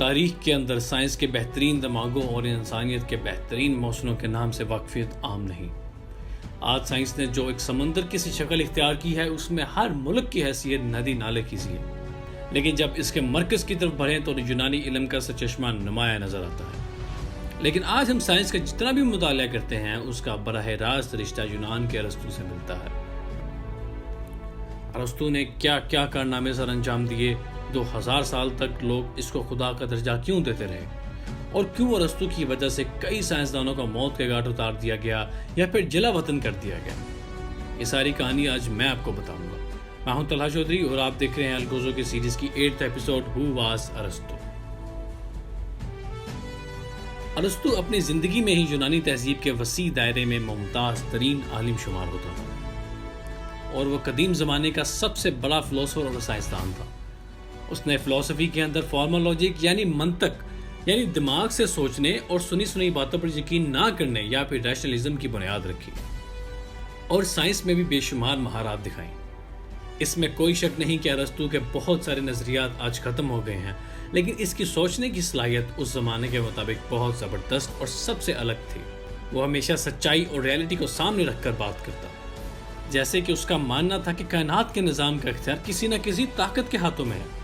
تاریخ کے اندر سائنس کے بہترین دماغوں اور انسانیت کے بہترین موصلوں کے نام سے واقفیت عام نہیں۔ آج سائنس نے جو ایک سمندر کی سی شکل اختیار کی ہے، اس میں ہر ملک کی حیثیت ندی نالے کی سی ہے، لیکن جب اس کے مرکز کی طرف بڑھیں تو یونانی علم کا سرچشمہ نمایاں نظر آتا ہے۔ لیکن آج ہم سائنس کا جتنا بھی مطالعہ کرتے ہیں، اس کا براہ راست رشتہ یونان کے ارسطو سے ملتا ہے۔ ارسطو نے کیا کیا کارنامے سر انجام دیے، 2000 سال تک لوگ اس کو خدا کا درجہ کیوں دیتے رہے، اور کیوں ارسطو کی وجہ سے کئی سائنسدانوں کو موت کے گھاٹ اتار دیا گیا یا پھر جلا وطن کر دیا گیا، یہ ساری کہانی آج میں آپ کو بتاؤں گا۔ میں ہوں طلحہ چودھری اور آپ دیکھ رہے ہیں الگوزو کی سیریز کی 8th ایپیسوڈ ہو واز ارسطو۔ ارسطو اپنی زندگی میں ہی یونانی تہذیب کے وسیع دائرے میں ممتاز ترین عالم شمار ہوتا تھا، اور وہ قدیم زمانے کا سب سے بڑا فلسفر اور سائنسدان تھا۔ اس نے فلسفی کے اندر فارمل لاجک یعنی منطق، یعنی دماغ سے سوچنے اور سنی سنی باتوں پر یقین نہ کرنے یا پھر ریشنلزم کی بنیاد رکھی، اور سائنس میں بھی بے شمار مہارات دکھائیں۔ اس میں کوئی شک نہیں کہ ارسطو کے بہت سارے نظریات آج ختم ہو گئے ہیں، لیکن اس کی سوچنے کی صلاحیت اس زمانے کے مطابق بہت زبردست اور سب سے الگ تھی۔ وہ ہمیشہ سچائی اور ریئلٹی کو سامنے رکھ کر بات کرتا، جیسے کہ اس کا ماننا تھا کہ کائنات کے نظام کا اختیار کسی نہ کسی طاقت کے ہاتھوں میں ہے،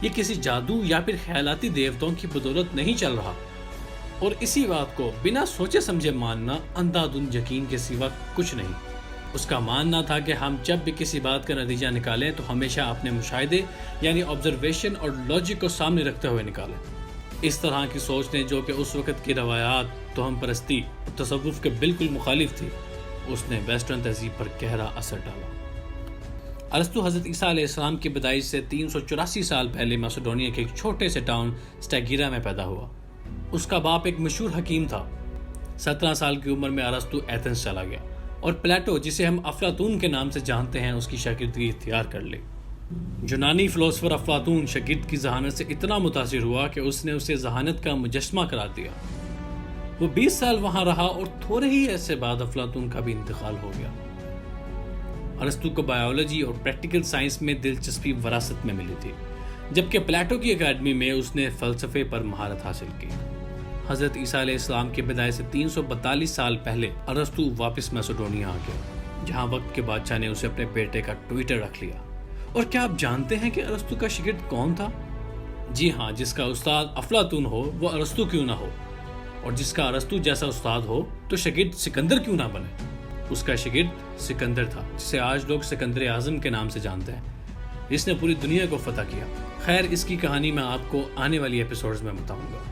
یہ کسی جادو یا پھر خیالاتی دیوتاؤں کی بدولت نہیں چل رہا، اور اسی بات کو بنا سوچے سمجھے ماننا اندھا دھند یقین کے سوا کچھ نہیں۔ اس کا ماننا تھا کہ ہم جب بھی کسی بات کا نتیجہ نکالیں تو ہمیشہ اپنے مشاہدے یعنی آبزرویشن اور لاجک کو سامنے رکھتے ہوئے نکالیں۔ اس طرح کی سوچ نے، جو کہ اس وقت کی روایات، توہم پرستی اور تصوف کے بالکل مخالف تھی، اس نے ویسٹرن تہذیب پر گہرا اثر ڈالا۔ ارسطو حضرت عیسیٰ علیہ السلام کی پیدائش سے 384 سال پہلے میسیڈونیا کے ایک چھوٹے سے ٹاؤن سٹیگیرا میں پیدا ہوا۔ اس کا باپ ایک مشہور حکیم تھا۔ 17 سال کی عمر میں ارسطو ایتھنز چلا گیا اور پلیٹو، جسے ہم افلاطون کے نام سے جانتے ہیں، اس کی شاگردگی اختیار کر لی۔ یونانی فلسفر افلاطون شاگرد کی ذہانت سے اتنا متاثر ہوا کہ اس نے اسے ذہانت کا مجسمہ قرار دیا۔ وہ 20 سال وہاں رہا اور تھوڑے ہی عرصے بعد افلاطون کا بھی انتقال ہو گیا۔ ارسطو کو بایولوجی اور پریکٹیکل سائنس میں دلچسپی وراثت میں ملی تھی، جبکہ پلیٹو کی اکیڈمی میں اس نے فلسفے پر مہارت حاصل کی۔ حضرت عیسیٰ علیہ السلام کے پیدائش سے 342 سال پہلے ارسطو واپس میسیڈونیا آ گیا، جہاں وقت کے بادشاہ نے اسے اپنے بیٹے کا ٹویٹر رکھ لیا۔ اور کیا آپ جانتے ہیں کہ ارسطو کا شاگرد کون تھا؟ جی ہاں، جس کا استاد افلاطون ہو وہ ارسطو کیوں نہ ہو، اور جس کا ارسطو جیسا استاد ہو تو شاگرد سکندر کیوں نہ بنے۔ اس کا شاگرد سکندر تھا، جسے آج لوگ سکندر اعظم کے نام سے جانتے ہیں، جس نے پوری دنیا کو فتح کیا۔ خیر، اس کی کہانی میں آپ کو آنے والی ایپیسوڈز میں بتاؤں گا۔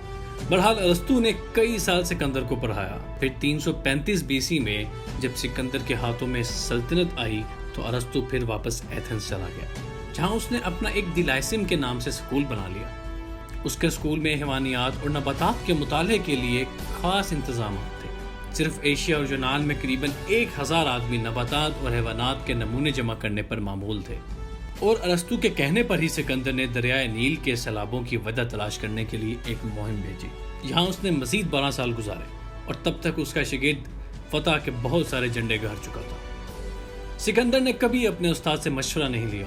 بہرحال ارسطو نے کئی سال سکندر کو پڑھایا۔ پھر 335 BC میں جب سکندر کے ہاتھوں میں سلطنت آئی تو ارسطو پھر واپس ایتھنز چلا گیا، جہاں اس نے اپنا ایک دیلائسم کے نام سے سکول بنا لیا۔ اس کے سکول میں حیوانیات اور نباتات کے مطالعے کے لیے خاص انتظامات تھے۔ صرف ایشیا اور یونان میں قریباً 1000 آدمی نباتات اور حیوانات کے نمونے جمع کرنے پر معمول تھے، اور ارسطو کے کہنے پر ہی سکندر نے دریائے نیل کے سیلابوں کی وجہ تلاش کرنے کے لیے ایک مہم بھیجی۔ یہاں اس نے مزید 12 سال گزارے، اور تب تک اس کا شاگرد فتح کے بہت سارے جھنڈے گاڑ چکا تھا۔ سکندر نے کبھی اپنے استاد سے مشورہ نہیں لیا،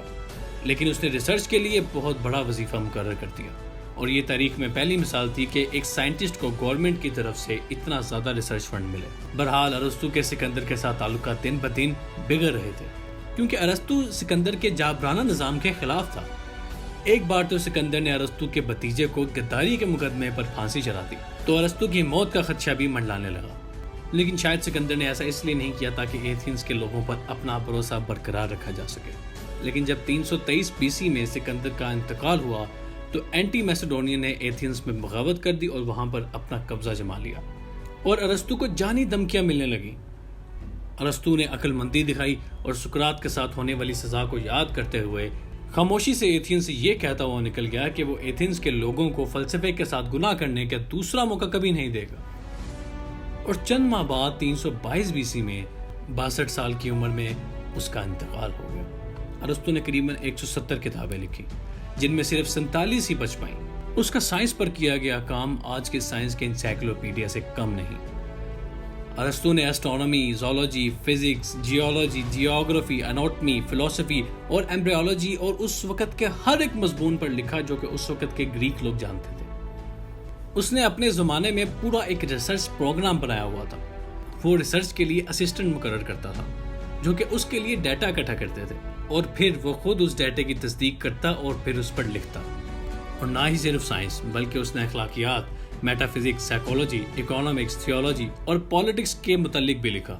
لیکن اس نے ریسرچ کے لیے بہت بڑا وظیفہ مقرر کر دیا، اور یہ تاریخ میں پہلی مثال تھی کہ ایک سائنٹسٹ کو گورنمنٹ کی طرف سے اتنا زیادہ ریسرچ فنڈ ملے۔ بہرحال ارسطو کے سکندر کے ساتھ تعلقات دن بدن بگڑ رہے تھے، کیونکہ ارسطو سکندر کے جابرانہ نظام کے خلاف تھا۔ ایک بار تو سکندر نے ارسطو کے بھتیجے کو غداری کے مقدمے پر پھانسی چڑھا دی، تو ارسطو کی موت کا خدشہ بھی منڈلانے لگا۔ لیکن شاید سکندر نے ایسا اس لیے نہیں کیا تاکہ ایتھنز کے لوگوں پر اپنا بھروسہ برقرار رکھا جا سکے۔ لیکن جب 323 BC میں سکندر کا انتقال ہوا تو اینٹی میسیڈونین نے ایتھنز میں بغاوت کر دی اور وہاں پر اپنا قبضہ جما لیا، اور ارسطو کو جانی دھمکیاں ملنے لگیں۔ ارسطو نے عقل مندی دکھائی اور سقراط کے ساتھ ہونے والی سزا کو یاد کرتے ہوئے خاموشی سے ایتھنز سے یہ کہتا ہوا نکل گیا کہ وہ ایتھنز کے لوگوں کو فلسفے کے ساتھ گناہ کرنے کا دوسرا موقع کبھی نہیں دے گا۔ اور چند ماہ بعد 322 BC میں 62 سال کی عمر میں اس کا انتقال ہو گیا۔ ارسطو نے قریباً 170 کتابیں لکھی، جن میں صرف 47 ہی بچ پائیں۔ اس کا سائنس پر کیا گیا کام آج کے سائنس کے انسائکلوپیڈیا سے کم نہیں۔ ارسطو نے astronomy, zoology, physics, geology, geography, anatomy, فلسفی اور ایمبریولوجی اور اس وقت کے ہر ایک مضمون پر لکھا جو کہ اس وقت کے گریک لوگ جانتے تھے۔ اس نے اپنے زمانے میں پورا ایک ریسرچ پروگرام بنایا ہوا تھا. وہ ریسرچ کے لیے اسسٹنٹ مقرر کرتا تھا جو کہ اس کے لیے ڈیٹا اکٹھا کرتے تھے اور پھر وہ خود اس ڈیٹا کی تصدیق کرتا اور پھر اس پر لکھتا. اور نہ ہی صرف سائنس بلکہ اس نے اخلاقیات، meta physics, psychology, economics, theology اور پالیٹکس کے متعلق بھی لکھا.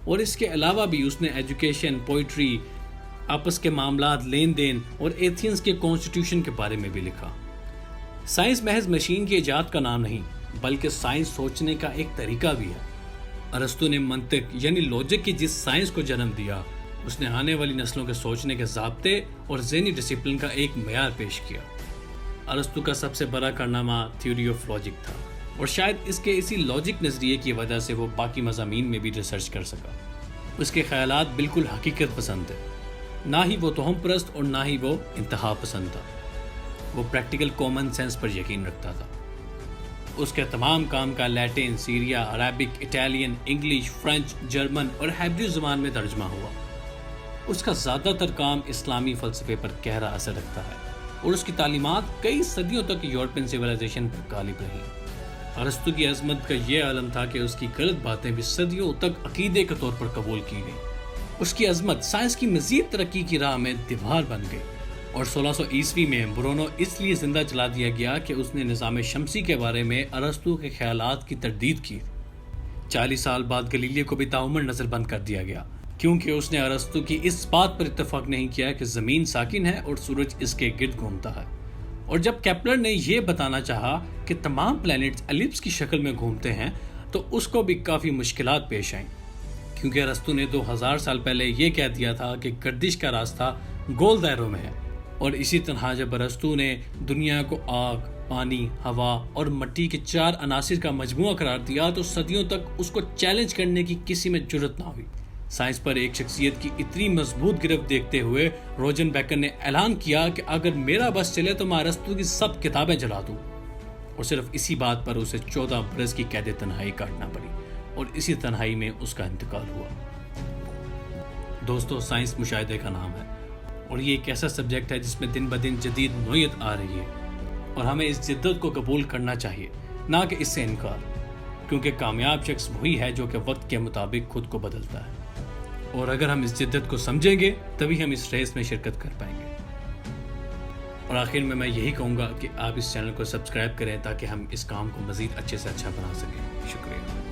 اور اس کے علاوہ بھی اس نے ایجوکیشن، پوئٹری، آپس کے معاملات، لین دین اور ایتھنز کے کانسٹیٹیوشن کے بارے میں بھی لکھا. سائنس محض مشین کی ایجاد کا نام نہیں بلکہ سائنس سوچنے کا ایک طریقہ بھی ہے. ارسطو نے منطق یعنی لاجک کی جس سائنس کو جنم دیا، اس نے آنے والی نسلوں کے سوچنے کے ضابطے اور ذہنی ڈسپلن کا ایک معیار پیش کیا. ارسطو کا سب سے بڑا کارنامہ تھیوری آف لاجک تھا اور شاید اس کے اسی لاجک نظریے کی وجہ سے وہ باقی مضامین میں بھی ریسرچ کر سکا. اس کے خیالات بالکل حقیقت پسند تھے، نہ ہی وہ توہم پرست اور نہ ہی وہ انتہا پسند تھا. وہ پریکٹیکل کامن سینس پر یقین رکھتا تھا. اس کے تمام کام کا Latin, Syria, Arabic, Italian, English, French, German اور ہیبریو زبان میں ترجمہ ہوا. اس کا زیادہ تر کام اسلامی فلسفے پر گہرا اثر رکھتا ہے اور اس کی تعلیمات کئی صدیوں تک یورپین سویلائزیشن پر غالب رہی. ارسطو کی عظمت کا یہ عالم تھا کہ اس کی غلط باتیں بھی صدیوں تک عقیدے کے طور پر قبول کی گئیں. اس کی عظمت سائنس کی مزید ترقی کی راہ میں دیوار بن گئی اور 1600 عیسوی میں برونو اس لیے زندہ چلا دیا گیا کہ اس نے نظام شمسی کے بارے میں ارسطو کے خیالات کی تردید کی. 40 سال بعد گلیلیو کو بھی تاعمر نظر بند کر دیا گیا کیونکہ اس نے ارسطو کی اس بات پر اتفاق نہیں کیا کہ زمین ساکن ہے اور سورج اس کے گرد گھومتا ہے. اور جب کیپلر نے یہ بتانا چاہا کہ تمام پلینٹس ایلپس کی شکل میں گھومتے ہیں تو اس کو بھی کافی مشکلات پیش آئیں کیونکہ ارسطو نے 2000 سال پہلے یہ کہہ دیا تھا کہ گردش کا راستہ گول دائروں میں ہے. اور اسی طرح جب ارسطو نے دنیا کو آگ، پانی، ہوا اور مٹی کے 4 عناصر کا مجموعہ قرار دیا تو صدیوں تک اس کو چیلنج کرنے کی کسی میں جرأت نہ ہوئی. سائنس پر ایک شخصیت کی اتنی مضبوط گرفت دیکھتے ہوئے روجن بیکن نے اعلان کیا کہ اگر میرا بس چلے تو میں ارسطو کی سب کتابیں جلا دوں. اور صرف اسی بات پر اسے 14 برس کی قید تنہائی کاٹنا پڑی اور اسی تنہائی میں اس کا انتقال ہوا. دوستو، سائنس مشاہدے کا نام ہے اور یہ ایک ایسا سبجیکٹ ہے جس میں دن بدن جدید نوعیت آ رہی ہے اور ہمیں اس جدت کو قبول کرنا چاہیے نہ کہ اس سے انکار، کیونکہ کامیاب شخص وہی ہے جو کہ وقت کے مطابق خود کو بدلتا ہے. اور اگر ہم اس جدت کو سمجھیں گے تبھی ہم اس ریس میں شرکت کر پائیں گے. اور آخر میں یہی کہوں گا کہ آپ اس چینل کو سبسکرائب کریں تاکہ ہم اس کام کو مزید اچھے سے اچھا بنا سکیں. شکریہ.